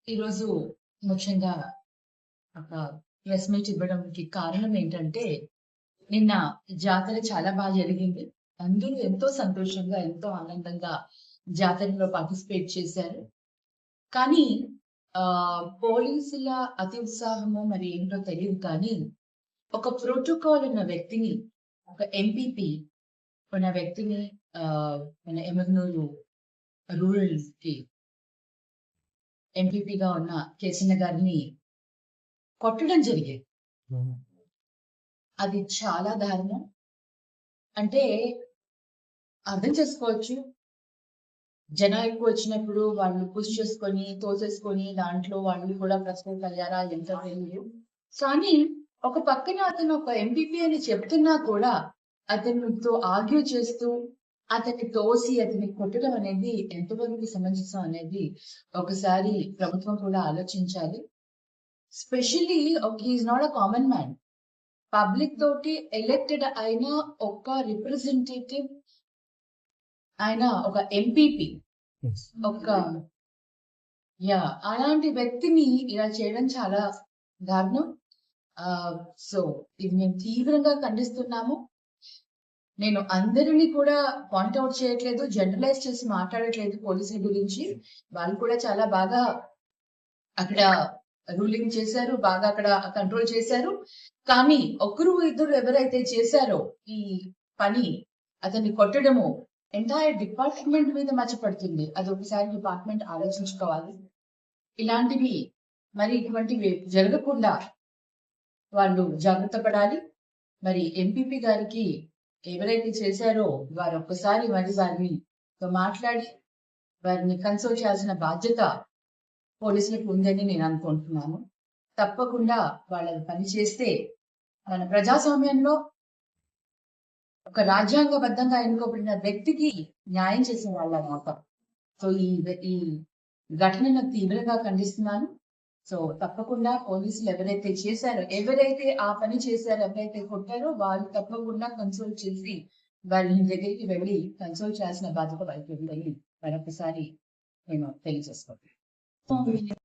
ఈరోజు ముఖ్యంగా ఒక ప్రెస్ మీట్ ఇవ్వడానికి కారణం ఏంటంటే, నిన్న జాతర చాలా బాగా జరిగింది. అందరూ ఎంతో సంతోషంగా, ఎంతో ఆనందంగా జాతరలో పార్టిసిపేట్ చేశారు. కానీ పోలీసుల అతి ఉత్సాహమో మరి ఏంటో తెలీదు కానీ, ఒక ప్రోటోకాల్ ఉన్న వ్యక్తిని, ఒక ఎంపీపీ ఉన్న వ్యక్తిని మన ఎమ్మిగనూరు రూరల్‌కి ఎంపీపీగా ఉన్న కేసన్న గారిని కొట్టడం జరిగింది. అది చాలా దారుణం. అంటే అర్థం చేసుకోవచ్చు. జనాలు ఎక్కువొచ్చినప్పుడు వాళ్ళు పుష్ చేసుకొని, తోసేసుకొని దాంట్లో వాళ్ళు కూడా ప్రశ్నలయ్యారా ఎంతో తెలీదు. కానీ ఒక పక్కన అతను ఒక ఎంపీపీ అని చెప్తున్నా కూడా అతనితో ఆర్గ్యూ చేస్తూ, అతన్ని తోసి అతన్ని కొట్టడం అనేది ఎంతవరకు సమంజసం అనేది ఒకసారి ప్రభుత్వం కూడా ఆలోచించాలి. Specially he is not a common man. Public తోటి ఎలెక్టెడ్ అయిన ఒక రిప్రజెంటేటివ్, ఆయన ఒక ఎంపీపీ, ఒక అలాంటి వ్యక్తిని ఇలా చేయడం చాలా దారుణం. సో ఇది మేము తీవ్రంగా ఖండిస్తున్నాము. నేను అందరినీ కూడా పాయింట్ అవుట్ చేయట్లేదు, జనరలైజ్ చేసి మాట్లాడట్లేదు పోలీసుల గురించి. వాళ్ళు కూడా చాలా బాగా అక్కడ రూలింగ్ చేశారు, బాగా అక్కడ కంట్రోల్ చేశారు. కానీ ఒకరు ఇద్దరు ఎవరైతే చేశారో ఈ పని, అతన్ని కొట్టడము ఎంటైర్ డిపార్ట్మెంట్ మీద మచ్చపడుతుంది. అది ఒకసారి డిపార్ట్మెంట్ ఆలోచించుకోవాలి. ఇలాంటివి మరి ఇటువంటివి జరగకుండా వాళ్ళు జాగ్రత్త పడాలి. మరి ఎంపీపీ గారికి ఎవరైతే చేశారో వారు ఒక్కసారి మరి వారిని మాట్లాడి వారిని కన్సల్ట్ చేయాల్సిన బాధ్యత పోలీసులకు ఉందని నేను అనుకుంటున్నాను. తప్పకుండా వాళ్ళ పని చేస్తే మన ప్రజాస్వామ్యంలో ఒక రాజ్యాంగబద్ధంగా ఎన్నుకోబడిన వ్యక్తికి న్యాయం చేసిన వాళ్ళు అన్నమాట. సో ఈ ఘటనను తీవ్రంగా ఖండిస్తున్నాను. సో తప్పకుండా పోలీసులు ఎవరైతే ఆ పని చేశారో, ఎవరైతే కొట్టారో వాళ్ళు తప్పకుండా కన్సల్ట్ చేసి వాళ్ళ దగ్గరికి వెళ్ళి కన్సల్ట్ చేయాల్సిన బాధ్యత వాళ్ళకి ఉందని మరొకసారి నేను తెలియజేసుకోవాలి.